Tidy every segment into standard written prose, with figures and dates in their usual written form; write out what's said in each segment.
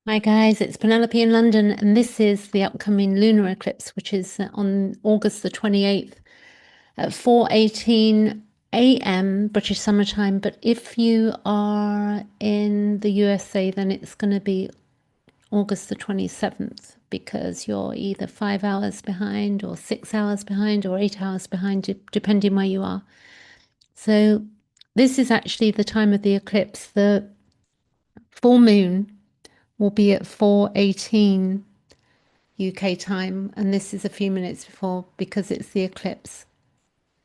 Hi guys, it's Penelope in London, and this is the upcoming lunar eclipse, which is on August the 28th at 4:18 a.m. British Summer Time. But if you are in the USA, then it's going to be August the 27th because you're either 5 hours behind, or 6 hours behind, or 8 hours behind, depending where you are. So, this is actually the time of the eclipse. The full moon will be at 4:18 UK time, and this is a few minutes before because it's the eclipse.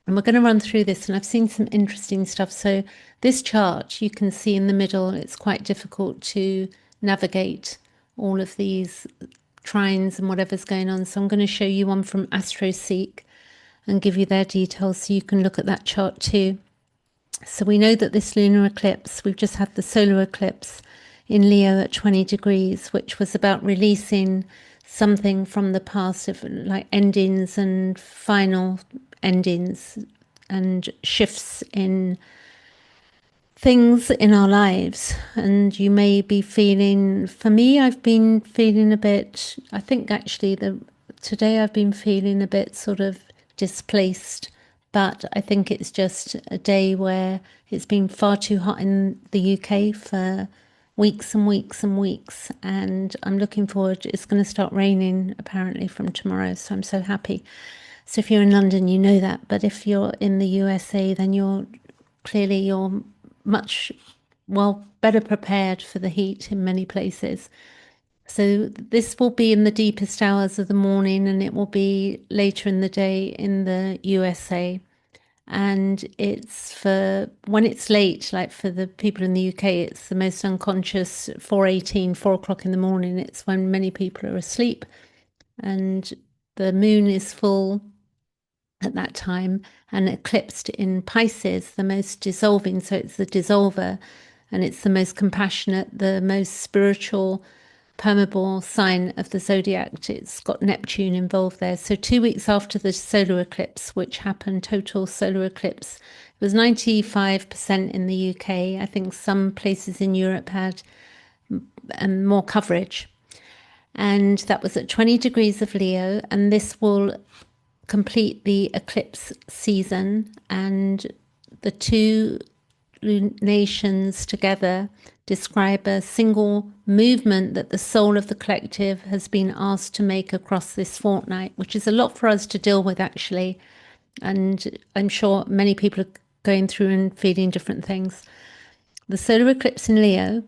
And we're going to run through this, and I've seen some interesting stuff. So, this chart you can see in the middle, it's quite difficult to navigate all of these trines and whatever's going on. So, I'm going to show you one from AstroSeek and give you their details so you can look at that chart too. So, we know that this lunar eclipse, we've just had the solar eclipse in Leo at 20 degrees, which was about releasing something from the past, of like endings and final endings and shifts in things in our lives. And you may be feeling, for me, I've been feeling a bit, I think actually today I've been feeling a bit sort of displaced, but I think it's just a day where it's been far too hot in the UK for weeks and weeks and weeks, and I'm looking forward. It's going to start raining apparently from tomorrow, so I'm so happy. So if you're in London, you know that, but if you're in the USA, then you're much, well, better prepared for the heat in many places. So this will be in the deepest hours of the morning, and it will be later in the day in the USA. And it's for when it's late, like for the people in the UK, it's the most unconscious 4:18, 4 o'clock in the morning. It's when many people are asleep, and the moon is full at that time and eclipsed in Pisces, the most dissolving. So it's the dissolver, and it's the most compassionate, the most spiritual, permeable sign of the zodiac. It's got Neptune involved there. So 2 weeks after the solar eclipse, which happened, total solar eclipse, it was 95% in the UK. I think some places in Europe had more coverage. And that was at 20 degrees of Leo. And this will complete the eclipse season, and the two lunations together describe a single movement that the soul of the collective has been asked to make across this fortnight, which is a lot for us to deal with actually. And I'm sure many people are going through and feeling different things. The solar eclipse in Leo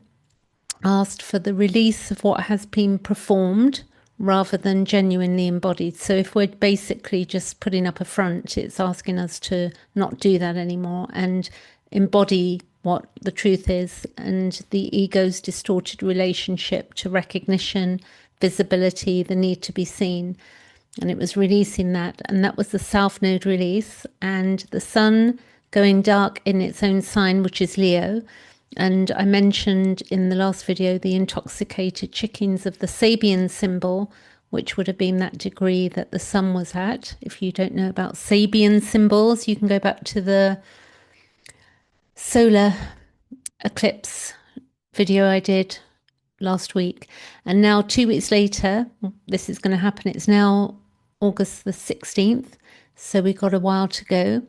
asked for the release of what has been performed rather than genuinely embodied. So if we're basically just putting up a front, it's asking us to not do that anymore and embody what the truth is, and the ego's distorted relationship to recognition, visibility, the need to be seen. And it was releasing that, and that was the South Node release, and the sun going dark in its own sign, which is Leo. And I mentioned in the last video the intoxicated chickens of the Sabian symbol, which would have been that degree that the sun was at. If you don't know about Sabian symbols, you can go back to the solar eclipse video I did last week. And now, 2 weeks later, this is going to happen. It's now August the 16th, so we've got a while to go.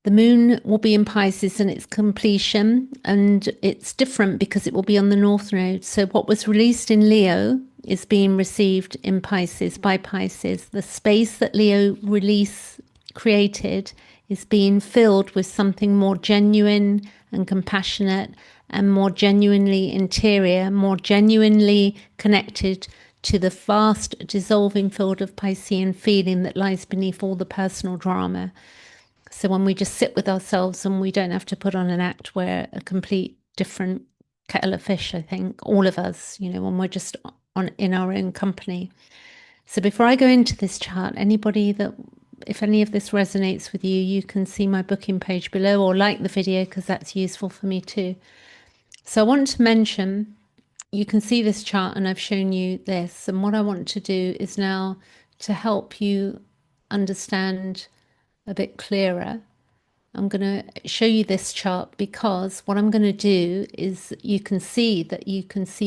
The moon will be in Pisces in its completion, and it's different because it will be on the North Node. So, what was released in Leo is being received in Pisces by Pisces. The space that Leo release created is being filled with something more genuine and compassionate, and more genuinely interior, more genuinely connected to the vast dissolving field of Piscean feeling that lies beneath all the personal drama. So when we just sit with ourselves and we don't have to put on an act, we're a complete different kettle of fish, I think, all of us, when we're just on in our own company. So before I go into this chart, if any of this resonates with you, you can see my booking page below or like the video because that's useful for me too. So I want to mention, you can see this chart and I've shown you this. And what I want to do is now to help you understand a bit clearer I'm going to show you this chart because what I'm going to do is you can see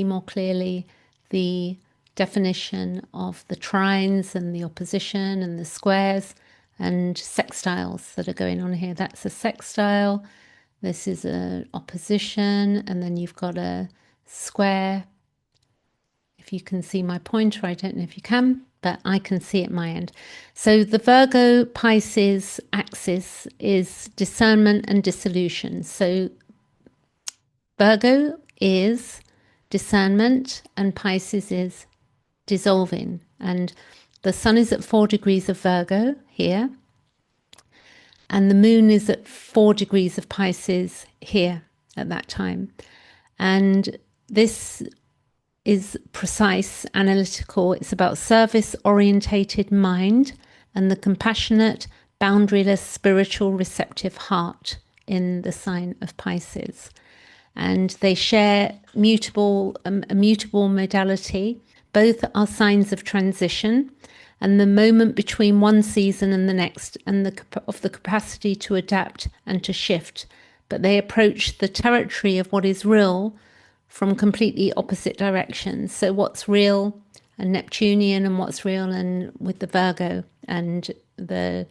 more clearly the definition of the trines and the opposition and the squares and sextiles that are going on here. That's a sextile. This is an opposition, and then you've got a square. If you can see my pointer, I don't know if you can, but I can see at my end. So the Virgo Pisces axis is discernment and dissolution. So Virgo is discernment and Pisces is dissolving. And the sun is at 4 degrees of Virgo here, and the moon is at 4 degrees of Pisces here at that time. And this is precise, analytical. It's about service-orientated mind and the compassionate, boundaryless, spiritual, receptive heart in the sign of Pisces. And they share a mutable modality. Both are signs of transition and the moment between one season and the next, and of the capacity to adapt and to shift. But they approach the territory of what is real from completely opposite directions. So what's real and Neptunian, and what's real and with the Virgo and the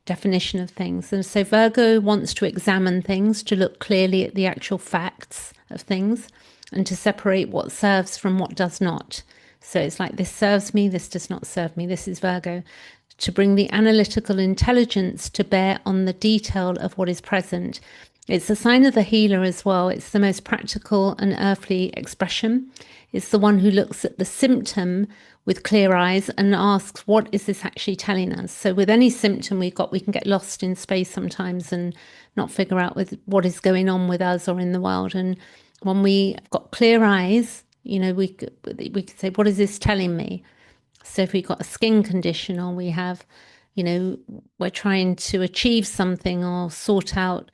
definition of things. And so Virgo wants to examine things, to look clearly at the actual facts of things, and to separate what serves from what does not. So it's like, this serves me, this does not serve me. This is Virgo. To bring the analytical intelligence to bear on the detail of what is present. It's a sign of the healer as well. It's the most practical and earthly expression. It's the one who looks at the symptom with clear eyes and asks, what is this actually telling us? So with any symptom we can get lost in space sometimes and not figure out what is going on with us or in the world. And when we've got clear eyes, we could say, what is this telling me? So if we've got a skin condition, or we have, we're trying to achieve something or sort out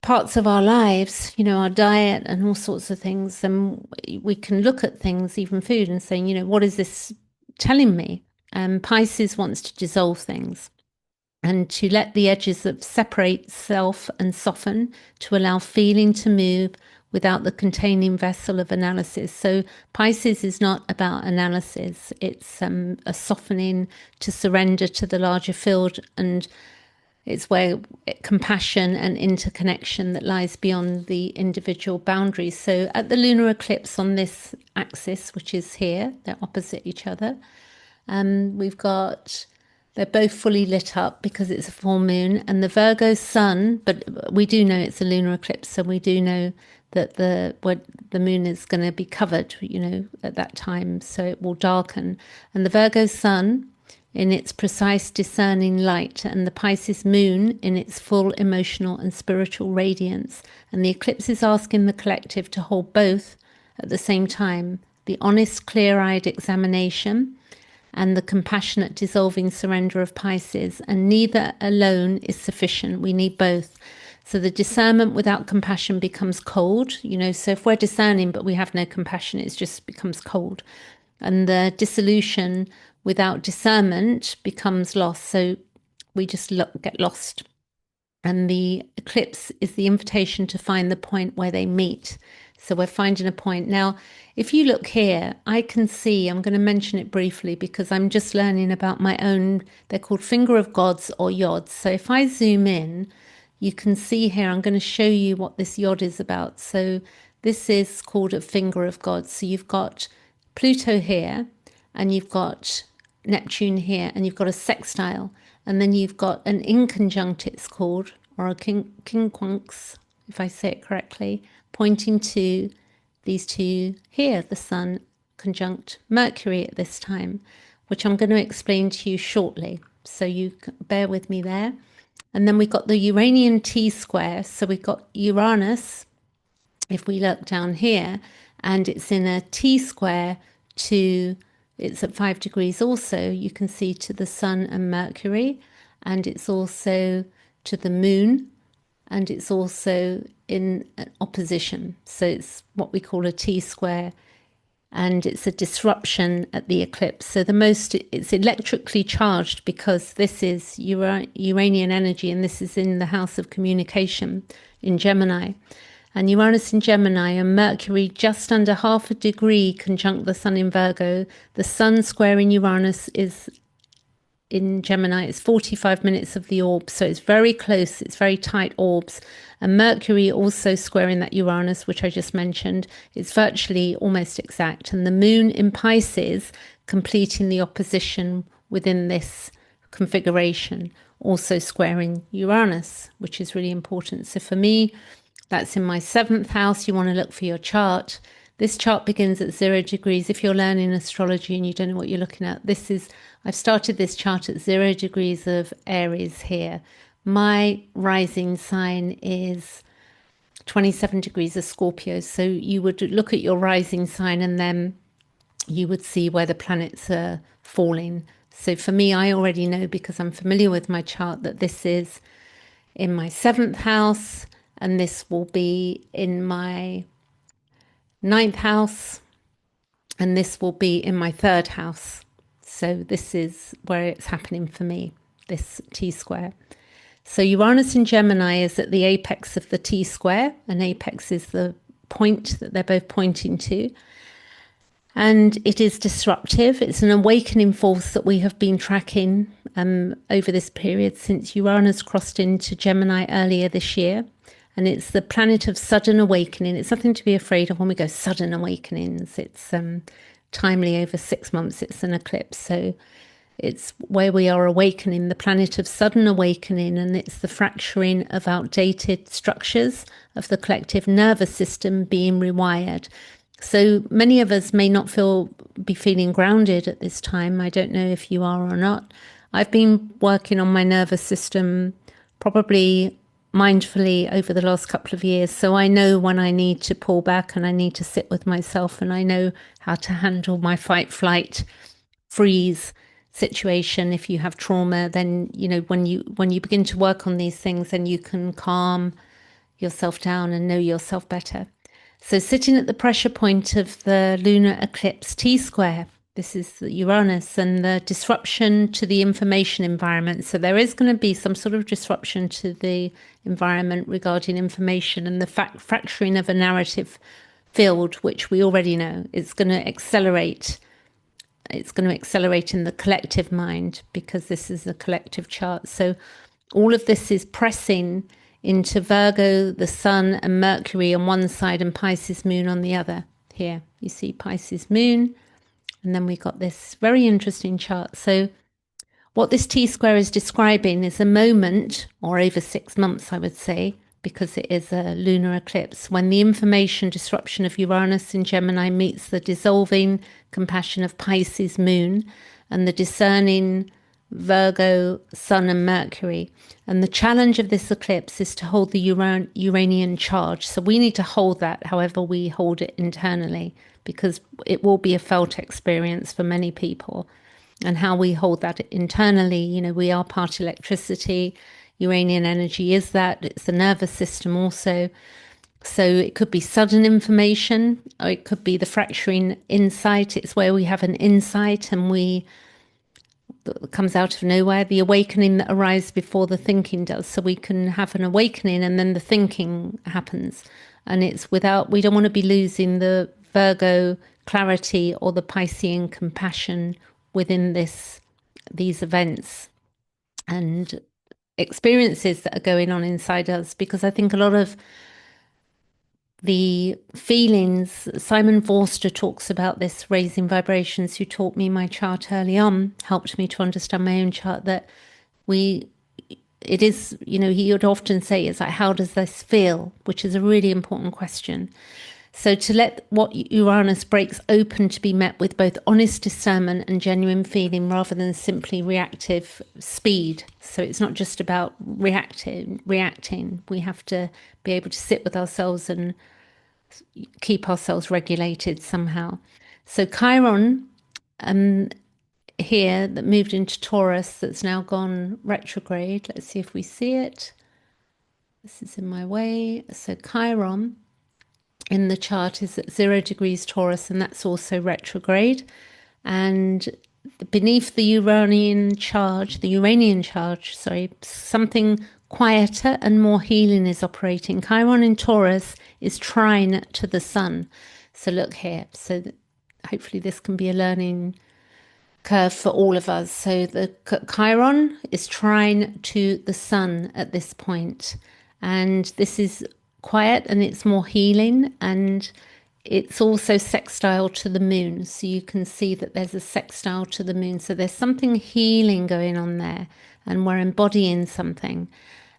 parts of our lives, our diet and all sorts of things, and we can look at things, even food, and saying, what is this telling me? Pisces wants to dissolve things and to let the edges of separate self and soften, to allow feeling to move without the containing vessel of analysis. So Pisces is not about analysis. It's a softening to surrender to the larger field, and it's where compassion and interconnection that lies beyond the individual boundaries. So at the lunar eclipse on this axis, which is here, they're opposite each other. They're both fully lit up because it's a full moon, and the Virgo sun, but we do know it's a lunar eclipse, so we do know that the moon is going to be covered, at that time, so it will darken. And the Virgo sun in its precise discerning light, and the Pisces moon in its full emotional and spiritual radiance. And the eclipse is asking the collective to hold both at the same time, the honest, clear-eyed examination and the compassionate dissolving surrender of Pisces. And neither alone is sufficient. We need both. So the discernment without compassion becomes cold, so if we're discerning but we have no compassion, it just becomes cold. And the dissolution without discernment becomes lost. So we just get lost. And the eclipse is the invitation to find the point where they meet. So we're finding a point. Now, if you look here, I can see, I'm going to mention it briefly because I'm just learning about my own, they're called finger of gods or yods. So if I zoom in, you can see here, I'm going to show you what this yod is about. So this is called a finger of gods. So you've got Pluto here, and you've got Neptune here, and you've got a sextile, and then you've got an inconjunct, it's called, or a quincunx, if I say it correctly, pointing to these two here, the Sun conjunct Mercury at this time, which I'm going to explain to you shortly. So you bear with me there. And then we've got the Uranian T-square. So we've got Uranus, if we look down here, and it's in a T-square it's at 5 degrees also, you can see, to the Sun and Mercury, and it's also to the Moon, and it's also in an opposition. So it's what we call a T-square and it's a disruption at the eclipse. So it's electrically charged because this is Uranian energy, and this is in the house of communication in Gemini. And Uranus in Gemini and Mercury just under half a degree conjunct the Sun in Virgo. The Sun squaring Uranus is in Gemini, it's 45 minutes of the orb, so it's very close, it's very tight orbs. And Mercury also squaring that Uranus, which I just mentioned, it's virtually almost exact. And the Moon in Pisces completing the opposition within this configuration, also squaring Uranus, which is really important. So for me, that's in my 7th house. You want to look for your chart. This chart begins at 0 degrees. If you're learning astrology and you don't know what you're looking at, I've started this chart at 0 degrees of Aries here. My rising sign is 27 degrees of Scorpio. So you would look at your rising sign and then you would see where the planets are falling. So for me, I already know because I'm familiar with my chart that this is in my 7th house and this will be in my 9th house, and this will be in my 3rd house. So this is where it's happening for me, this T-square. So Uranus in Gemini is at the apex of the T-square, and apex is the point that they're both pointing to. And it is disruptive. It's an awakening force that we have been tracking over this period since Uranus crossed into Gemini earlier this year. And it's the planet of sudden awakening. It's nothing to be afraid of when we go sudden awakenings. It's timely over 6 months. It's an eclipse. So it's where we are awakening, the planet of sudden awakening, and it's the fracturing of outdated structures of the collective nervous system being rewired. So many of us may not be feeling grounded at this time. I don't know if you are or not. I've been working on my nervous system probably mindfully over the last couple of years. So I know when I need to pull back and I need to sit with myself, and I know how to handle my fight, flight, freeze situation. If you have trauma, then when you begin to work on these things, then you can calm yourself down and know yourself better. So sitting at the pressure point of the lunar eclipse T-square, this is Uranus, and the disruption to the information environment. So there is going to be some sort of disruption to the environment regarding information and the fracturing of a narrative field, which we already know. It's going to accelerate in the collective mind because this is a collective chart. So all of this is pressing into Virgo, the Sun and Mercury on one side and Pisces Moon on the other. Here you see Pisces Moon, and then we got this very interesting chart. So what this T-square is describing is a moment, or over 6 months I would say, because it is a lunar eclipse, when the information disruption of Uranus in Gemini meets the dissolving compassion of Pisces Moon and the discerning Virgo, Sun and Mercury. And the challenge of this eclipse is to hold the Uranian charge. So we need to hold that however we hold it internally, because it will be a felt experience for many people. And how we hold that internally, we are part electricity. Uranian energy is that. It's the nervous system also. So it could be sudden information, or it could be the fracturing insight. It's where we have an insight and that comes out of nowhere, the awakening that arrives before the thinking does. So we can have an awakening and then the thinking happens. And we don't want to be losing the Virgo clarity or the Piscean compassion within these events and experiences that are going on inside us, because I think a lot of the feelings, Simon Forster talks about this, raising vibrations, who taught me my chart early on, helped me to understand my own chart, that it is, he would often say, it's like, how does this feel? Which is a really important question. So to let what Uranus breaks open to be met with both honest discernment and genuine feeling rather than simply reactive speed. So it's not just about reacting. We have to be able to sit with ourselves and keep ourselves regulated somehow. So Chiron here that moved into Taurus, that's now gone retrograde. Let's see if we see it. This is in my way. So Chiron in the chart is at 0 degrees Taurus, and that's also retrograde. And beneath the Uranian charge, sorry, something quieter and more healing is operating. Chiron in Taurus is trine to the sun. So look here. So hopefully this can be a learning curve for all of us. So the Chiron is trine to the sun at this point, and this is quiet and it's more healing, and it's also sextile to the moon. So you can see that there's a sextile to the moon. So there's something healing going on there, and we're embodying something.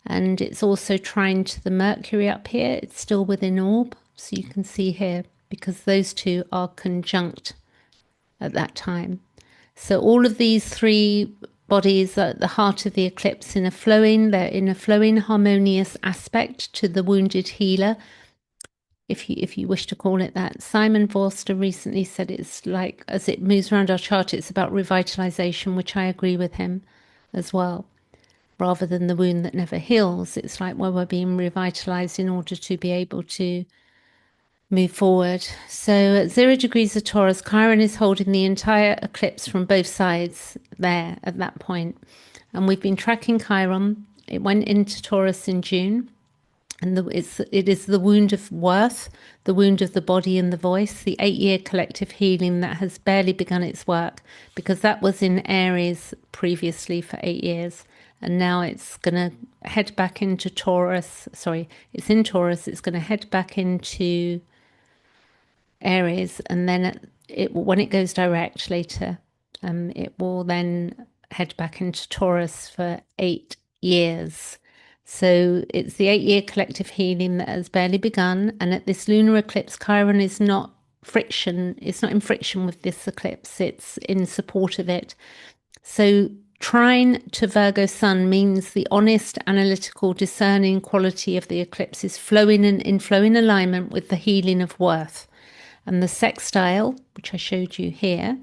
And it's also trine to the Mercury up here. It's still within orb. So you can see here, because those two are conjunct at that time. So all of these three bodies are at the heart of the eclipse they're in a flowing harmonious aspect to the wounded healer, if you wish to call it that. Simon Forster recently said it's like, as it moves around our chart, it's about revitalization, which I agree with him as well. Rather than the wound that never heals, it's like where we're being revitalized in order to be able to move forward. So at 0 degrees of Taurus, Chiron is holding the entire eclipse from both sides there at that point. And we've been tracking Chiron. It went into Taurus in June. And it is the wound of worth, the wound of the body and the voice, the 8-year collective healing that has barely begun its work, because that was in Aries previously for 8 years. And now it's going to head back into Taurus. Sorry, it's in Taurus. It's going to head back into Aries, and then when it goes direct later, it will then head back into Taurus for 8 years. So it's the 8-year collective healing that has barely begun. And at this lunar eclipse, Chiron is not friction. It's not in friction with this eclipse. It's in support of it. So trine to Virgo sun means the honest, analytical, discerning quality of the eclipse is flowing in flowing alignment with the healing of worth. And the sextile, which I showed you here,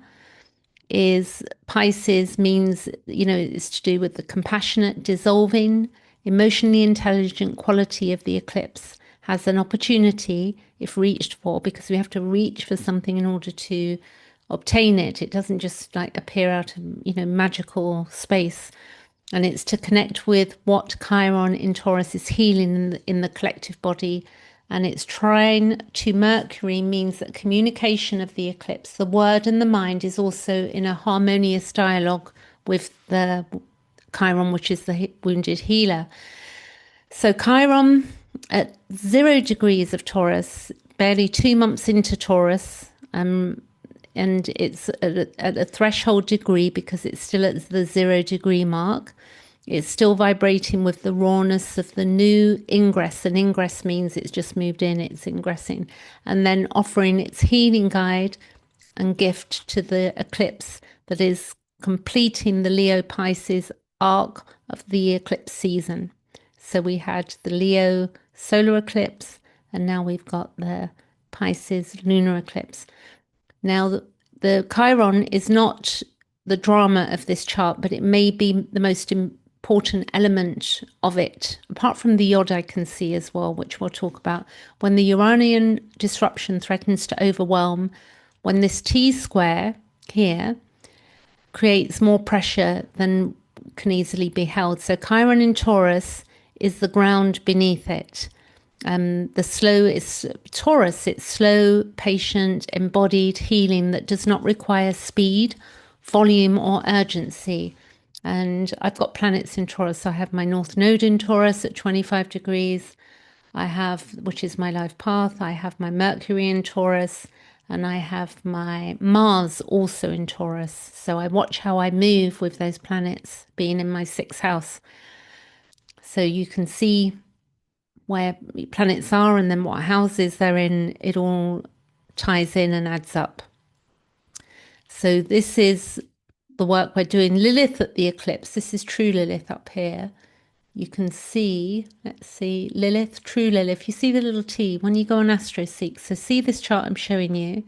is Pisces, means, it's to do with the compassionate, dissolving, emotionally intelligent quality of the eclipse. Has an opportunity, if reached for, because we have to reach for something in order to obtain it. It doesn't just like appear out of, magical space. And it's to connect with what Chiron in Taurus is healing in the collective body. And it's trine to Mercury means that communication of the eclipse, the word and the mind, is also in a harmonious dialogue with the Chiron, which is the wounded healer. So Chiron at 0 degrees of Taurus, barely 2 months into Taurus, and it's at a threshold degree because it's still at the 0 degree mark. It's still vibrating with the rawness of the new ingress. And ingress means it's just moved in, it's ingressing. And then offering its healing guide and gift to the eclipse that is completing the Leo Pisces arc of the eclipse season. So we had the Leo solar eclipse, and now we've got the Pisces lunar eclipse. Now, the Chiron is not the drama of this chart, but it may be the most important element of it, apart from the yod I can see as well, which we'll talk about. When the Uranian disruption threatens to overwhelm, when this T-square here creates more pressure than can easily be held. So Chiron in Taurus is the ground beneath it. The slow is Taurus. It's slow, patient, embodied healing that does not require speed, volume, or urgency. And I've got planets in Taurus. So I have my North Node in Taurus at 25 degrees. I have, which is my life path. I have my Mercury in Taurus, and I have my Mars also in Taurus. So I watch how I move with those planets being in my 6th house. So you can see where planets are and then what houses they're in. It all ties in and adds up. So this is the work we're doing. Lilith at the eclipse. This is true Lilith up here. You can see, let's see, Lilith, true Lilith. You see the little T when you go on AstroSeek. So see this chart I'm showing you.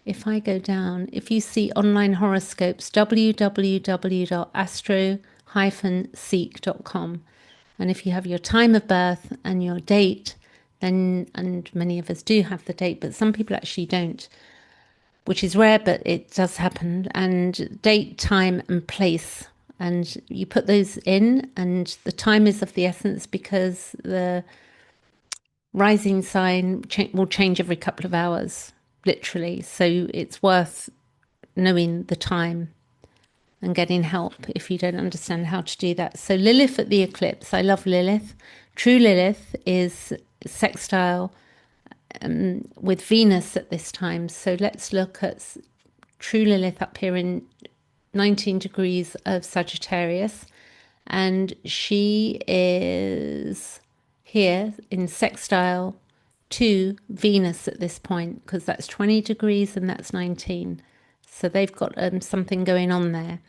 If I go down, if you see online horoscopes, www.astro-seek.com. And if you have your time of birth and your date, and many of us do have the date, but some people actually don't, which is rare, but it does happen. And date, time, and place. And you put those in, and the time is of the essence because the rising sign will change every couple of hours, literally. So it's worth knowing the time and getting help if you don't understand how to do that. So Lilith at the eclipse, I love Lilith. True Lilith is sextile with Venus at this time. So let's look at true Lilith up here in 19 degrees of Sagittarius. And she is here in sextile to Venus at this point, because that's 20 degrees and that's 19. So they've got something going on there.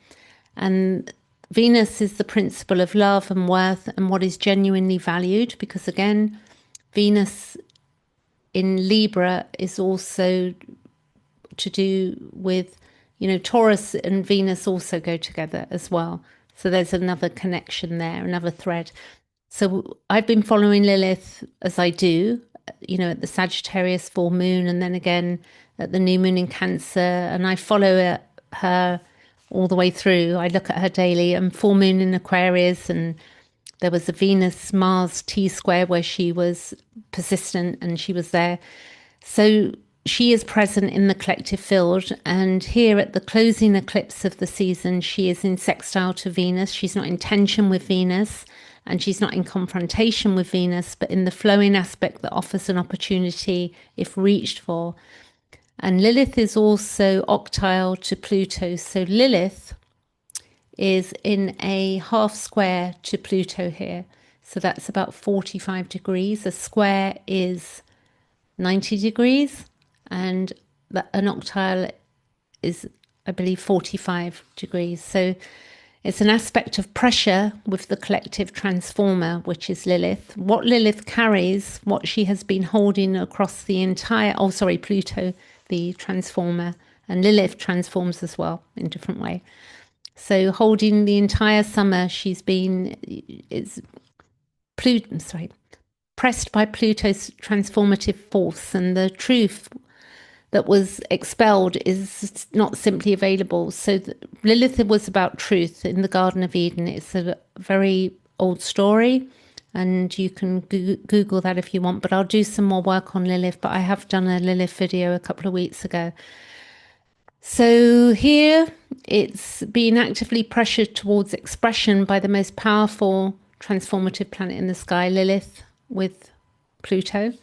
And Venus is the principle of love and worth and what is genuinely valued, because again, Venus in Libra is also to do with, Taurus and Venus also go together as well. So there's another connection there, another thread. So I've been following Lilith as I do, at the Sagittarius full moon and then again at the new moon in Cancer. And I follow her all the way through. I look at her daily, and full moon in Aquarius, and there was a Venus Mars T square where she was persistent and she was there. So she is present in the collective field. And here at the closing eclipse of the season, she is in sextile to Venus. She's not in tension with Venus and she's not in confrontation with Venus, but in the flowing aspect that offers an opportunity if reached for. And Lilith is also octile to Pluto. So Lilith is in a half square to Pluto here. So that's about 45 degrees. A square is 90 degrees, and an octile is, I believe, 45 degrees. So it's an aspect of pressure with the collective transformer, which is Lilith. What Lilith carries, what she has been holding across the entire, Pluto, the transformer, and Lilith transforms as well in a different way. So holding the entire summer, she's been, pressed by Pluto's transformative force, and the truth that was expelled is not simply available. So Lilith was about truth in the Garden of Eden. It's a very old story, and you can Google that if you want, but I'll do some more work on Lilith. But I have done a Lilith video a couple of weeks ago. So here it's being actively pressured towards expression by the most powerful transformative planet in the sky, Lilith, with Pluto.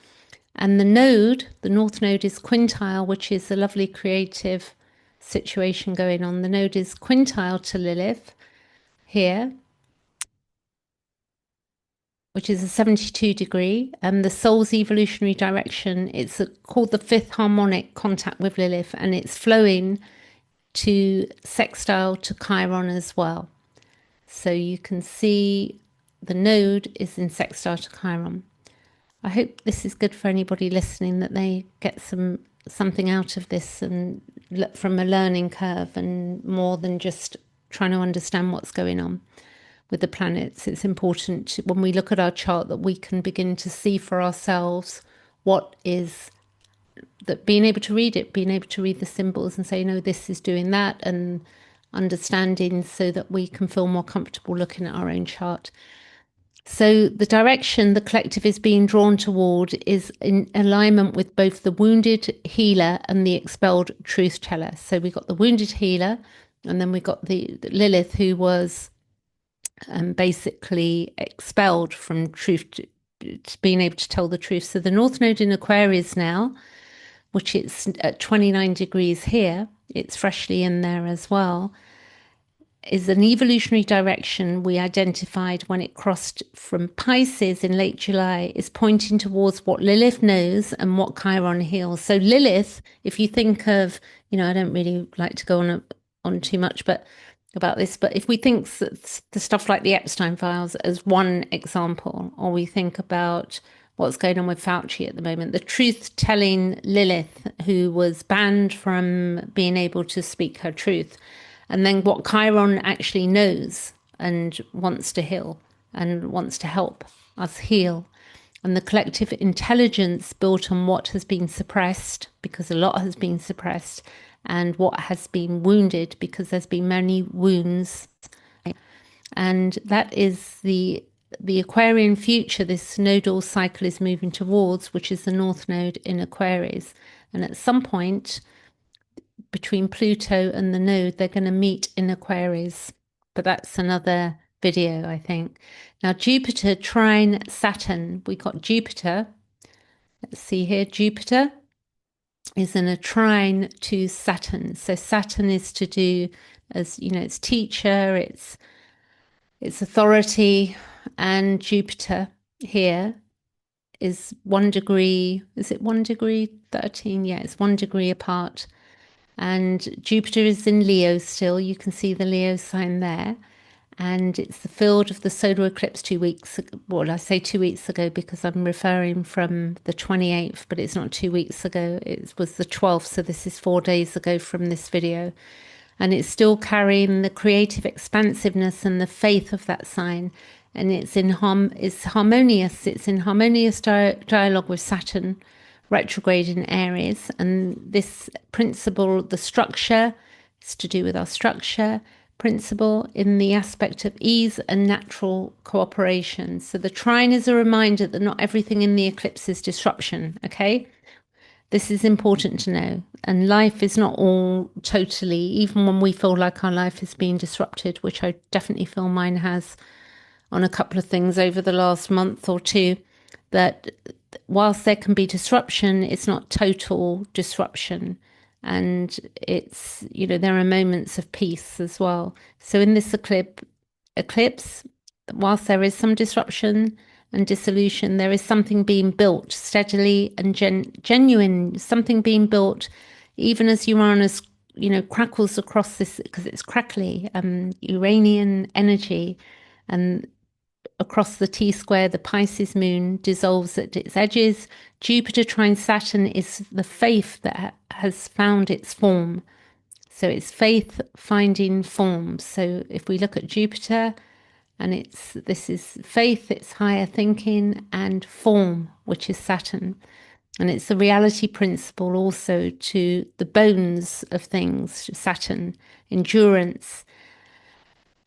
And the node, the north node, is quintile, which is a lovely creative situation going on. The node is quintile to Lilith here, which is a 72 degree. And the soul's evolutionary direction, it's called the fifth harmonic contact with Lilith, and it's flowing to sextile to Chiron as well. So you can see the node is in sextile to Chiron. I hope this is good for anybody listening, that they get something out of this and look from a learning curve, and more than just trying to understand what's going on with the planets. It's important when we look at our chart that we can begin to see for ourselves what is, that being able to read it, being able to read the symbols and say, no, this is doing that, and understanding so that we can feel more comfortable looking at our own chart. So the direction the collective is being drawn toward is in alignment with both the wounded healer and the expelled truth teller. So we got the wounded healer, and then we got the Lilith, who was basically expelled from truth, to being able to tell the truth. So the North Node in Aquarius now, which it's at 29 degrees here, it's freshly in there as well, is an evolutionary direction we identified when it crossed from Pisces in late July, is pointing towards what Lilith knows and what Chiron heals. So Lilith, if you think of, I don't really like to go on too much about this, but if we think the stuff like the Epstein files as one example, or we think about what's going on with Fauci at the moment, the truth-telling Lilith, who was banned from being able to speak her truth, and then what Chiron actually knows and wants to heal and wants to help us heal. and the collective intelligence built on what has been suppressed, because a lot has been suppressed, and what has been wounded, because there's been many wounds. And that is the Aquarian future this nodal cycle is moving towards, which is the North Node in Aquarius. And at some point between Pluto and the node, they're going to meet in Aquarius. But that's another video, I think. Now, Jupiter trine Saturn. We got Jupiter. Let's see here. Jupiter is in a trine to Saturn. So Saturn is to do, as you know, it's teacher, it's authority, and Jupiter here is 1 degree. Is it 1 degree 13? Yeah, it's 1 degree apart. And Jupiter is in Leo still. You can see the Leo sign there. And it's the field of the solar eclipse 2 weeks ago. Well, I say 2 weeks ago because I'm referring from the 28th, but it's not 2 weeks ago. It was the 12th. So this is 4 days ago from this video. And it's still carrying the creative expansiveness and the faith of that sign. And it's harmonious. It's in harmonious dialogue with Saturn retrograde in Aries. And this principle, the structure, is to do with our structure principle in the aspect of ease and natural cooperation. So the trine is a reminder that not everything in the eclipse is disruption, okay? This is important to know. And life is not all totally, even when we feel like our life is being disrupted, which I definitely feel mine has on a couple of things over the last month or two, that whilst there can be disruption, it's not total disruption. And it's, you know, there are moments of peace as well. So in this eclipse, whilst there is some disruption and dissolution, there is something being built steadily and genuine, something being built, even as Uranus, you know, crackles across this, because it's crackly, Uranian energy, and across the T-square, the Pisces moon dissolves at its edges. Jupiter trine Saturn is the faith that has found its form. So it's faith finding form. So if we look at Jupiter, and this is faith, it's higher thinking, and form, which is Saturn. And it's the reality principle also to the bones of things, Saturn, endurance.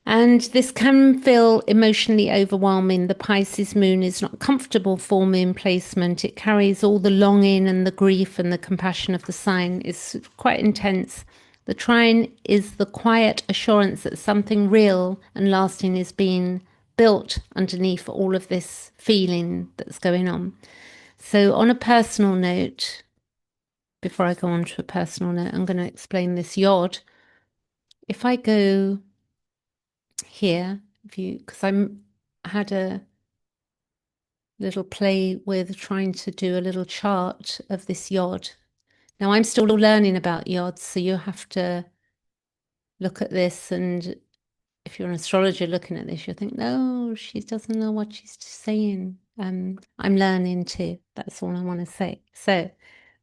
And this can feel emotionally overwhelming. The Pisces moon is not comfortable for moon placement. It carries all the longing and the grief and the compassion of the sign. It's quite intense. The trine is the quiet assurance that something real and lasting is being built underneath all of this feeling that's going on. So on a personal note, before I go on to a personal note, I'm going to explain this yod. If I go here, because I had a little play with trying to do a little chart of this yod. Now I'm still learning about yods, so you have to look at this, and if you're an astrologer looking at this, you'll think, no, she doesn't know what she's saying. I'm learning too. That's all I want to say. So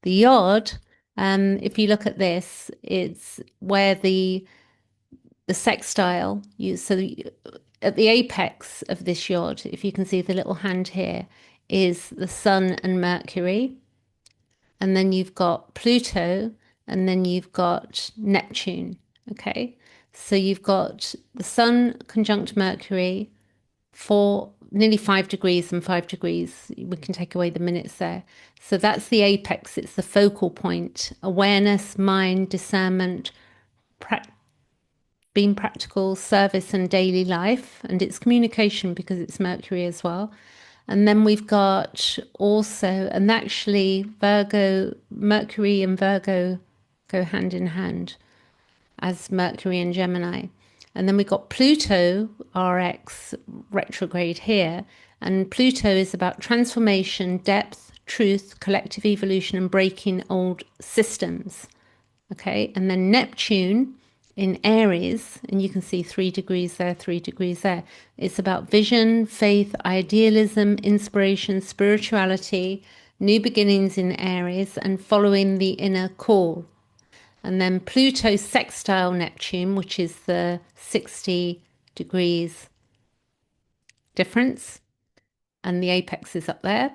the yod, if you look at this, it's where the sextile, at the apex of this yod, if you can see the little hand here, is the Sun and Mercury. And then you've got Pluto, and then you've got Neptune. Okay. So you've got the Sun conjunct Mercury for nearly 5 degrees and 5 degrees. We can take away the minutes there. So that's the apex. It's the focal point. Awareness, mind, discernment, being practical, service and daily life, and it's communication because it's Mercury as well. And then we've got also, and actually Virgo, Mercury and Virgo go hand in hand as Mercury and Gemini. And then we've got Pluto, RX retrograde here. And Pluto is about transformation, depth, truth, collective evolution, and breaking old systems. Okay. And then Neptune in Aries, and you can see 3 degrees there, 3 degrees there. It's about vision, faith, idealism, inspiration, spirituality, new beginnings in Aries, and following the inner call. And then Pluto sextile Neptune, which is the 60 degrees difference, and the apex is up there.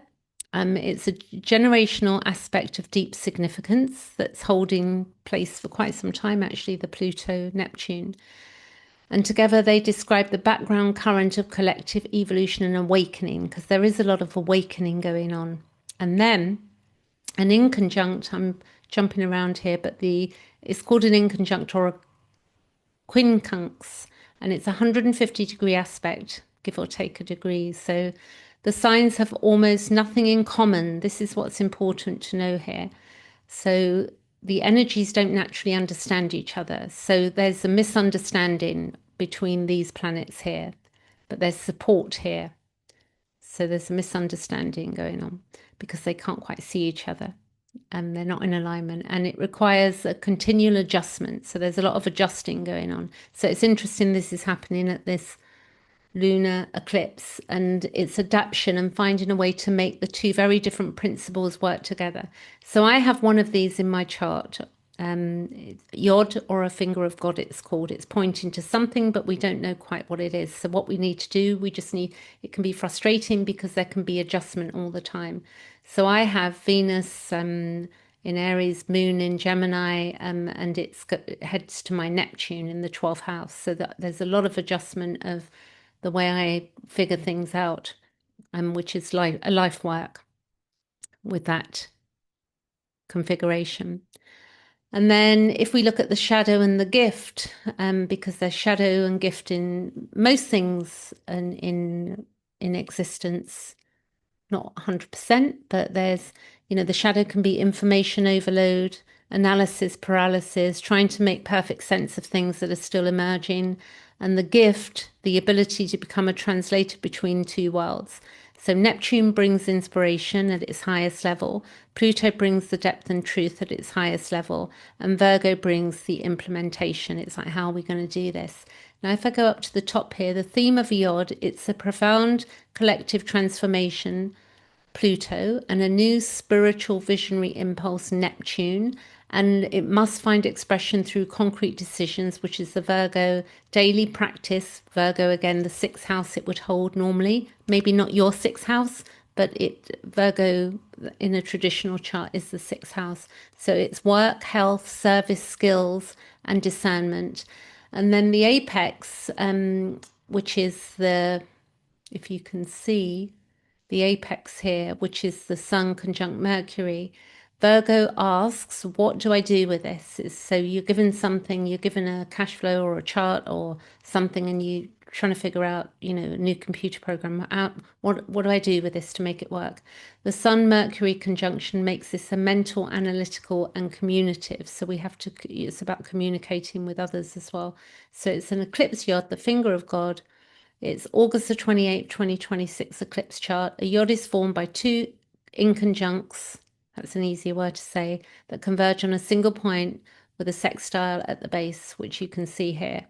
It's a generational aspect of deep significance that's holding place for quite some time, actually, the Pluto Neptune. And together they describe the background current of collective evolution and awakening, because there is a lot of awakening going on. And then an inconjunct, I'm jumping around here, but it's called an inconjunct or a quincunx, and it's a 150-degree aspect, give or take a degree. So the signs have almost nothing in common. This is what's important to know here. So the energies don't naturally understand each other. So there's a misunderstanding between these planets here, but there's support here. So there's a misunderstanding going on because they can't quite see each other and they're not in alignment, and it requires a continual adjustment. So there's a lot of adjusting going on. So it's interesting this is happening at this lunar eclipse, and it's adaptation and finding a way to make the two very different principles work together. So I have one of these in my chart, Yod, or a finger of God, it's called. It's pointing to something, but we don't know quite what it is. So what we need to do, we just need, it can be frustrating because there can be adjustment all the time. So I have Venus in Aries, Moon in Gemini, and it heads to my Neptune in the 12th house. So that there's a lot of adjustment of the way I figure things out, which is like a life work with that configuration. And then if we look at the shadow and the gift, because there's shadow and gift in most things in existence, not 100%, but there's, the shadow can be information overload, analysis paralysis, trying to make perfect sense of things that are still emerging, and the gift, the ability to become a translator between two worlds. So Neptune brings inspiration at its highest level, Pluto brings the depth and truth at its highest level, and Virgo brings the implementation. It's like, how are we going to do this? Now, if I go up to the top here, the theme of Yod, it's a profound collective transformation, Pluto, and a new spiritual visionary impulse, Neptune. And it must find expression through concrete decisions, which is the Virgo daily practice. Virgo, again, the sixth house it would hold normally. Maybe not your sixth house, but Virgo in a traditional chart is the sixth house. So it's work, health, service, skills, and discernment. And then the apex, which is if you can see, the apex here, which is the Sun conjunct Mercury. Virgo asks, what do I do with this? So you're given something, you're given a cash flow or a chart or something, and you're trying to figure out, a new computer program out. What do I do with this to make it work? The Sun Mercury conjunction makes this a mental, analytical, and communicative. So it's about communicating with others as well. So it's an eclipse Yod, the finger of God. It's August the 28th, 2026 eclipse chart. A Yod is formed by two inconjuncts, that's an easier word to say, that converge on a single point with a sextile at the base, which you can see here.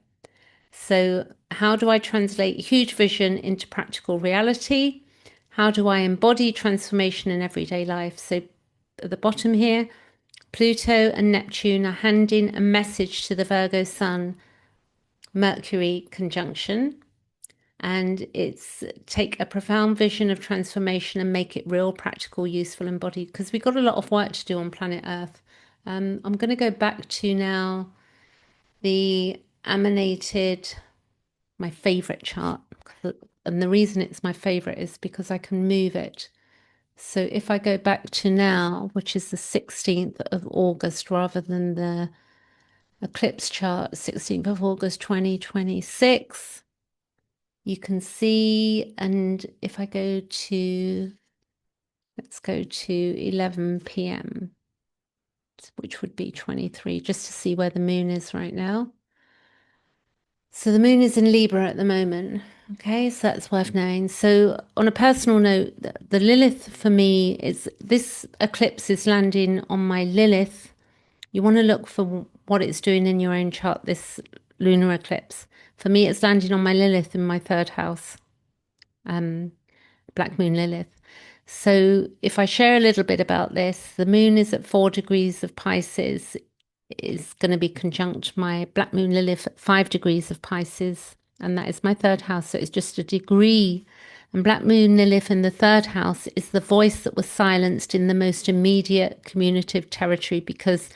So how do I translate huge vision into practical reality? How do I embody transformation in everyday life? So at the bottom here, Pluto and Neptune are handing a message to the Virgo Sun Mercury conjunction. And it's take a profound vision of transformation and make it real, practical, useful, embodied, because we've got a lot of work to do on planet Earth. I'm going to go back to now the emanated, my favorite chart. And the reason it's my favorite is because I can move it. So if I go back to now, which is the 16th of August, rather than the eclipse chart, 16th of August, 2026, you can see, and if I go to, let's go to 11 p.m., which would be 23, just to see where the moon is right now. So the moon is in Libra at the moment. Okay, so that's worth knowing. So on a personal note, the Lilith for me is, this eclipse is landing on my Lilith. You want to look for what it's doing in your own chart, this lunar eclipse. For me, it's landing on my Lilith in my third house. Black Moon Lilith. So if I share a little bit about this, the moon is at 4 degrees of Pisces, is going to be conjunct my Black Moon Lilith at 5 degrees of Pisces, and that is my third house. So it's just a degree, And Black Moon Lilith in the third house is the voice that was silenced in the most immediate communicative territory, because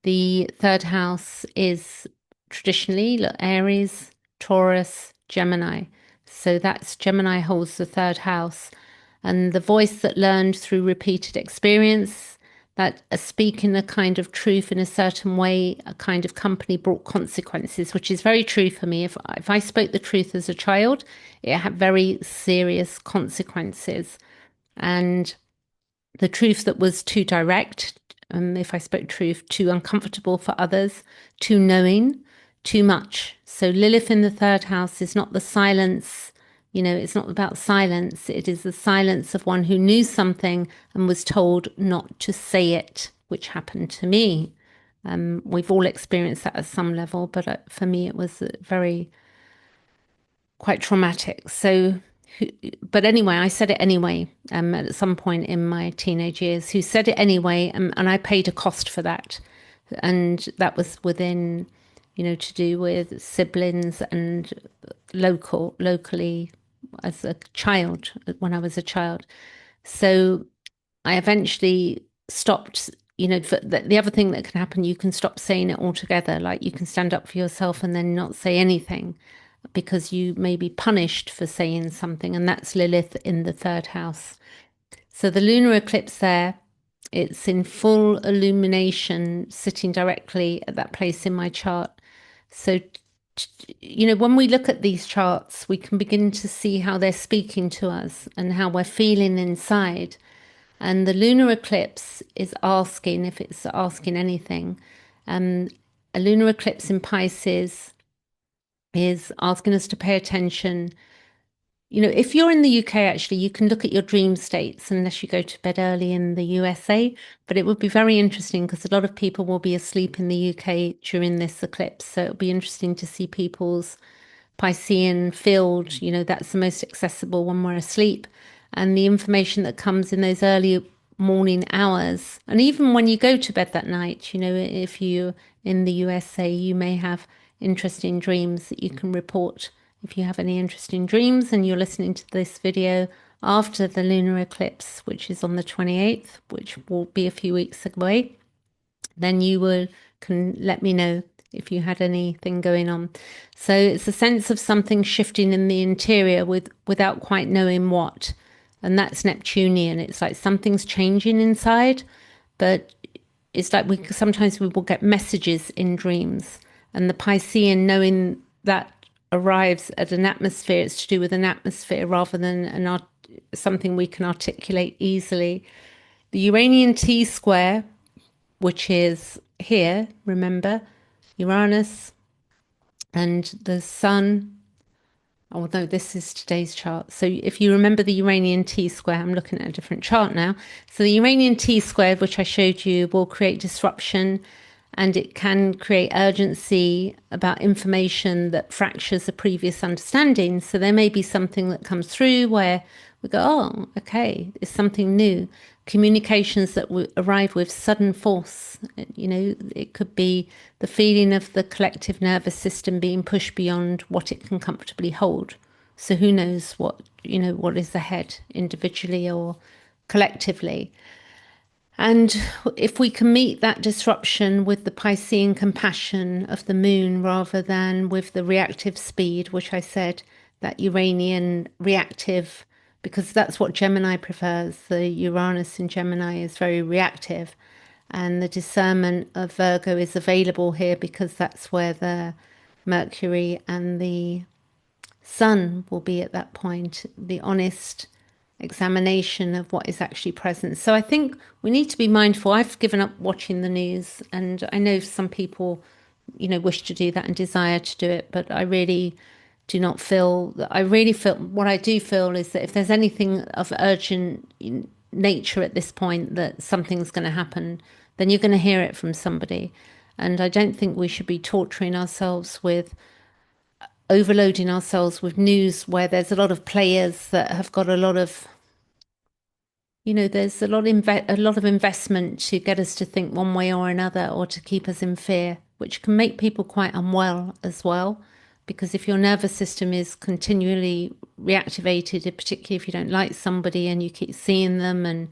the third house is traditionally Aries, Taurus, Gemini. So that's Gemini holds the third house. And the voice that learned through repeated experience, that speaking a kind of truth in a certain way, a kind of company brought consequences, which is very true for me. If I spoke the truth as a child, it had very serious consequences. And the truth that was too direct, if I spoke truth, too uncomfortable for others, too knowing, too much. So Lilith in the third house is not the silence, it's not about silence. It is the silence of one who knew something and was told not to say it, which happened to me. We've all experienced that at some level, but for me, it was very quite traumatic. So, but anyway, I said it anyway at some point in my teenage years. Who said it anyway, and I paid a cost for that. And that was within, to do with siblings and locally as a child, when I was a child. So I eventually stopped. The other thing that can happen, you can stop saying it altogether. Like you can stand up for yourself and then not say anything because you may be punished for saying something. And that's Lilith in the third house. So the lunar eclipse there, it's in full illumination, sitting directly at that place in my chart. So, when we look at these charts, we can begin to see how they're speaking to us and how we're feeling inside. And the lunar eclipse is asking, if it's asking anything, a lunar eclipse in Pisces is asking us to pay attention. If you're in the UK, actually, you can look at your dream states unless you go to bed early in the USA. But it would be very interesting because a lot of people will be asleep in the UK during this eclipse. So it'll be interesting to see people's Piscean field. That's the most accessible when we're asleep. And the information that comes in those early morning hours. And even when you go to bed that night, if you're in the USA, you may have interesting dreams that you can report. If you have any interesting dreams and you're listening to this video after the lunar eclipse, which is on the 28th, which will be a few weeks away, then you can let me know if you had anything going on. So it's a sense of something shifting in the interior without quite knowing what. And that's Neptunian. It's like something's changing inside, but it's like sometimes we will get messages in dreams. And the Piscean, knowing that arrives at an atmosphere, it's to do with an atmosphere rather than something we can articulate easily. The Uranian T-square, which is here, remember, Uranus and the Sun. Oh, no, this is today's chart. So if you remember the Uranian T-square, I'm looking at a different chart now. So the Uranian T-square, which I showed you, will create disruption, and it can create urgency about information that fractures a previous understanding. So there may be something that comes through where we go, oh, okay, it's something new. Communications that arrive with sudden force. It could be the feeling of the collective nervous system being pushed beyond what it can comfortably hold. So who knows what is ahead individually or collectively. And if we can meet that disruption with the Piscean compassion of the moon rather than with the reactive speed, which I said, that Uranian reactive, because that's what Gemini prefers. The Uranus in Gemini is very reactive. And the discernment of Virgo is available here because that's where the Mercury and the Sun will be at that point. The honest examination of what is actually present. So I think we need to be mindful. I've given up watching the news, and I know some people, wish to do that and desire to do it, but I really do not feel that. I really feel what I do feel is that if there's anything of urgent nature at this point, that something's going to happen, then you're going to hear it from somebody. And I don't think we should be torturing ourselves with overloading ourselves with news where there's a lot of players that have got a lot of, there's a lot of investment to get us to think one way or another, or to keep us in fear, which can make people quite unwell as well. Because if your nervous system is continually reactivated, particularly if you don't like somebody and you keep seeing them and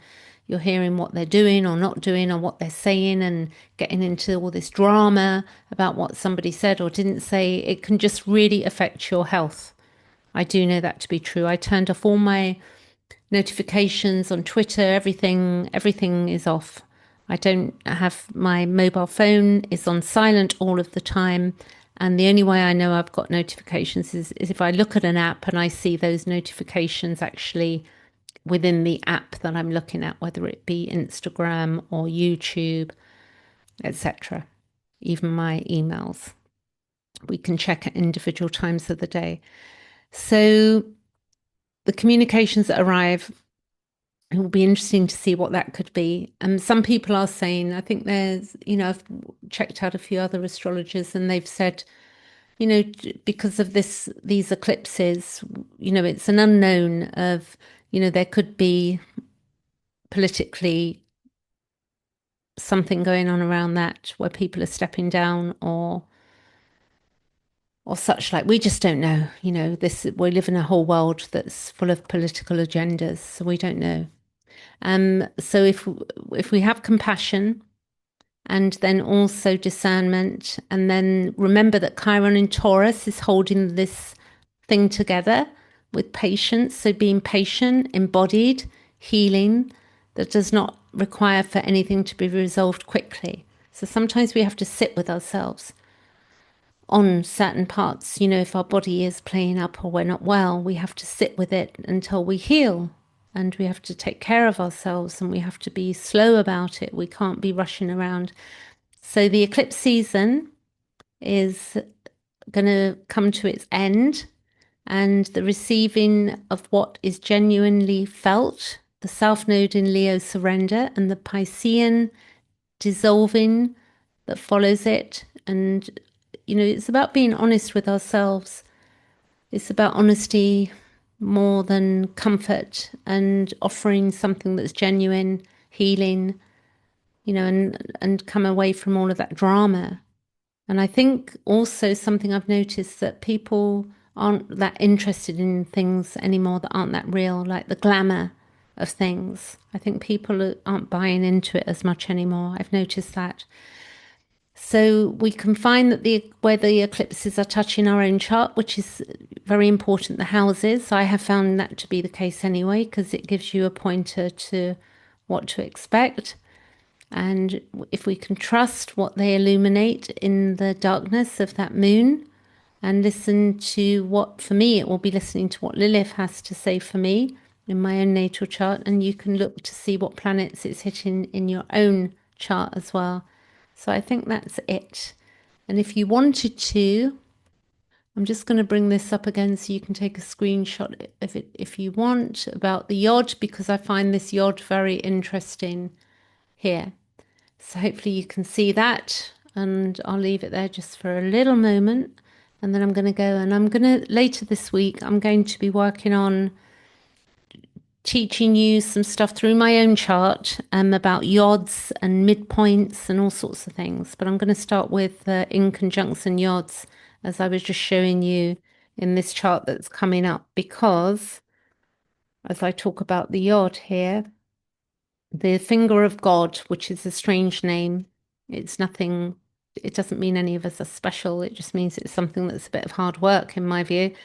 you're hearing what they're doing or not doing or what they're saying and getting into all this drama about what somebody said or didn't say. It can just really affect your health. I do know that to be true. I turned off all my notifications on Twitter, everything is off. I don't have my mobile phone is on silent all of the time. And the only way I know I've got notifications is if I look at an app and I see those notifications actually within the app that I'm looking at, whether it be Instagram or YouTube, etc. Even my emails. We can check at individual times of the day. So the communications that arrive, it will be interesting to see what that could be. Some people are saying, I think there's, I've checked out a few other astrologers and they've said, because of these eclipses, it's an unknown of, there could be politically something going on around that where people are stepping down or such. Like, we just don't know. We live in a whole world that's full of political agendas, so we don't know. So if we have compassion and then also discernment, and then remember that Chiron in Taurus is holding this thing together with patience. So being patient, embodied, healing, that does not require for anything to be resolved quickly. So sometimes we have to sit with ourselves on certain parts. If our body is playing up or we're not well, we have to sit with it until we heal. And we have to take care of ourselves and we have to be slow about it. We can't be rushing around. So the eclipse season is going to come to its end, and the receiving of what is genuinely felt, the South Node in Leo surrender, and the Piscean dissolving that follows it. And, it's about being honest with ourselves. It's about honesty more than comfort, and offering something that's genuine, healing, and come away from all of that drama. And I think also something I've noticed that people aren't that interested in things anymore that aren't that real, like the glamour of things. I think people aren't buying into it as much anymore. I've noticed that. So we can find that where the eclipses are touching our own chart, which is very important, the houses. I have found that to be the case anyway, because it gives you a pointer to what to expect. And if we can trust what they illuminate in the darkness of that moon and listen to what, for me, it will be listening to what Lilith has to say for me in my own natal chart. And you can look to see what planets it's hitting in your own chart as well. So I think that's it. And if you wanted to, I'm just going to bring this up again so you can take a screenshot of it if you want, about the yod, because I find this yod very interesting here. So hopefully you can see that, and I'll leave it there just for a little moment, and then I'm going to go, and I'm going to, later this week, I'm going to be working on teaching you some stuff through my own chart about yods and midpoints and all sorts of things. But I'm going to start with in conjunction yods, as I was just showing you in this chart that's coming up, because as I talk about the yod here, the finger of God, which is a strange name, it's nothing, it doesn't mean any of us are special. It just means it's something that's a bit of hard work in my view.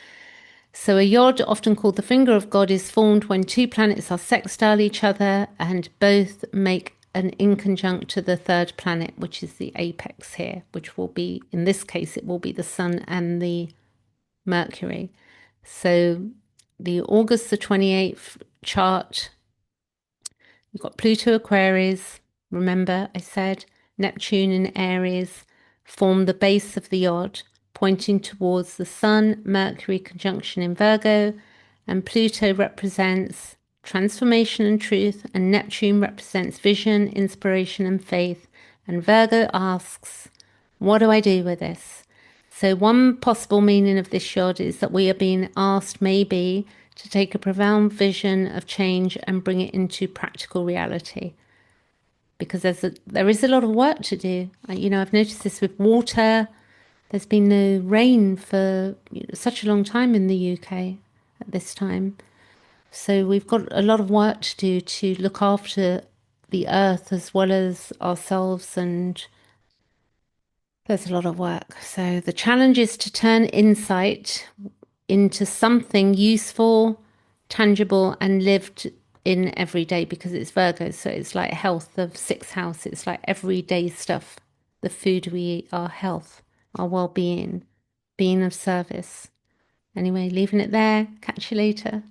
So a yod, often called the finger of God, is formed when two planets are sextile each other and both make an inconjunct to the third planet, which is the apex here, which will be, in this case, it will be the Sun and the Mercury. So the August the 28th chart, you've got Pluto Aquarius, remember I said Neptune in Aries, form the base of the yod, pointing towards the Sun, Mercury conjunction in Virgo, and Pluto represents transformation and truth, and Neptune represents vision, inspiration, and faith. And Virgo asks, what do I do with this? So one possible meaning of this yod is that we are being asked maybe to take a profound vision of change and bring it into practical reality. Because there is a lot of work to do. I've noticed this with water. There's been no rain for such a long time in the UK. at this time. So we've got a lot of work to do to look after the earth as well as ourselves, and there's a lot of work. So the challenge is to turn insight into something useful, tangible, and lived in every day, because it's Virgo. So it's like health of sixth house. It's like everyday stuff, the food we eat, our health, our well-being, being of service. Anyway, leaving it there. Catch you later.